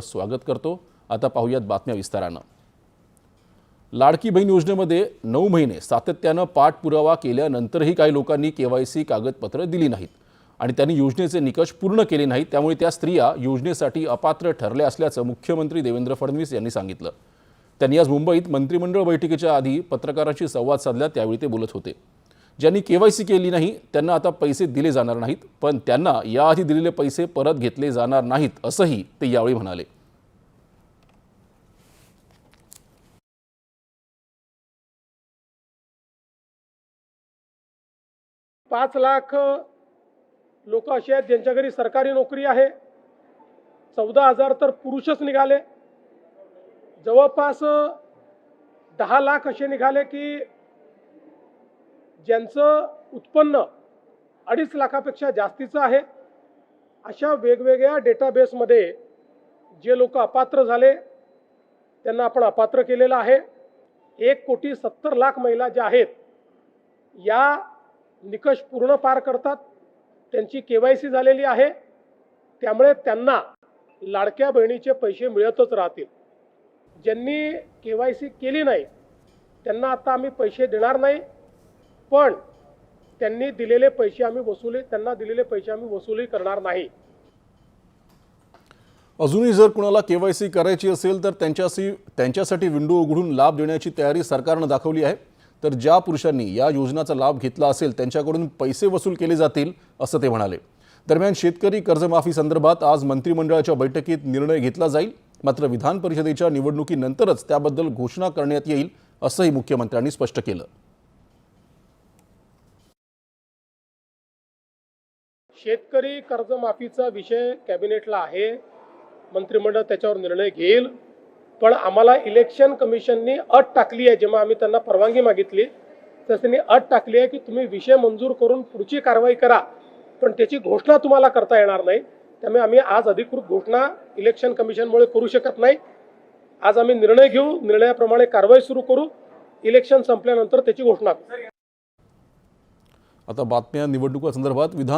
स्वागत करतो। आता पाहूयात बातम्या विस्तारानं। लाडकी बहीण योजनेमध्ये 9 महिने सातत्यानं पाठपुरावा केल्यानंतरही काही लोकांनी केवायसी कागदपत्र दिली नाहीत आणि त्यांनी योजनेचे निकष पूर्ण केले नाहीत, त्यामुळे त्या स्त्रिया योजनेसाठी अपात्र ठरल्या असल्याचं मुख्यमंत्री देवेंद्र फडणवीस यांनी सांगितलं। त्यांनी आज मुंबईत मंत्रिमंडळ बैठकीच्या आधी पत्रकारांशी संवाद साधला, त्यावेळी ते बोलत होते। ज्यांनी केवायसी केली नाही त्यांना आता पैसे दिले जाणार नाहीत, पण त्यांना याआधी दिलेले पैसे परत घेतले जाणार नाहीत असंही ते यावेळी म्हणाले। 5 लाख लोक असे आहेत ज्यांच्या घरी सरकारी नोकरी आहे। 14,000 तर पुरुषच निघाले। जवळपास 10 लाख असे निघाले की ज्यांचं उत्पन्न 2.5 लाखापेक्षा जास्तीचं आहे। अशा वेगवेगळ्या डेटाबेसमध्ये जे लोक अपात्र झाले त्यांना आपण अपात्र केलेलं आहे। 1,70,00,000 महिला ज्या आहेत या निकष पूर्ण पार करतात, त्यांची केवायसी झालेली आहे, त्यामुळे त्यांना लाडक्या बहिणीचे पैसे मिळतच राहतील। ज्यांनी केवायसी केली नाही त्यांना आता आम्ही पैसे देणार नाही, पण त्यांनी दिलेले पैसे आम्ही वसुली करणार नाही। अजूनही जर कुणाला केवायसी करायची असेल तर त्यांच्यासाठी विंडो उघडून लाभ देण्याची तयारी सरकारनं दाखवली आहे। तर ज्या पुरुषांनी या योजनेचा लाभ घेतला असेल त्यांच्याकडून पैसे वसूल केले जातील असं ते म्हणाले। दरम्यान शेतकरी कर्जमाफी संदर्भात आज मंत्रिमंडळाच्या बैठकीत निर्णय घेतला जाईल, मात्र विधान परिषदेच्या निवडणुकीनंतरच त्याबद्दल घोषणा करण्यात येईल असंही मुख्यमंत्र्यांनी स्पष्ट केलं। शेतकरी कर्जमाफीचा विषय कॅबिनेटला आहे, मंत्रिमंडळ त्याच्यावर निर्णय घेईल, पण आम्हाला इलेक्शन कमिशननी अट टाकली आहे। जेव्हा आम्ही त्यांना परवानगी मागितली तर त्यांनी अट टाकली आहे की तुम्ही विषय मंजूर करून पुढची कारवाई करा, पण त्याची घोषणा तुम्हाला करता येणार नाही। त्यामुळे आम्ही आज अधिकृत घोषणा इलेक्शन कमिशनमुळे करू शकत नाही। आज आम्ही निर्णय घेऊ, निर्णयाप्रमाणे कारवाई सुरू करू, इलेक्शन संपल्यानंतर त्याची घोषणा करू। आता बातम्या निवडणुका संदर्भात विधान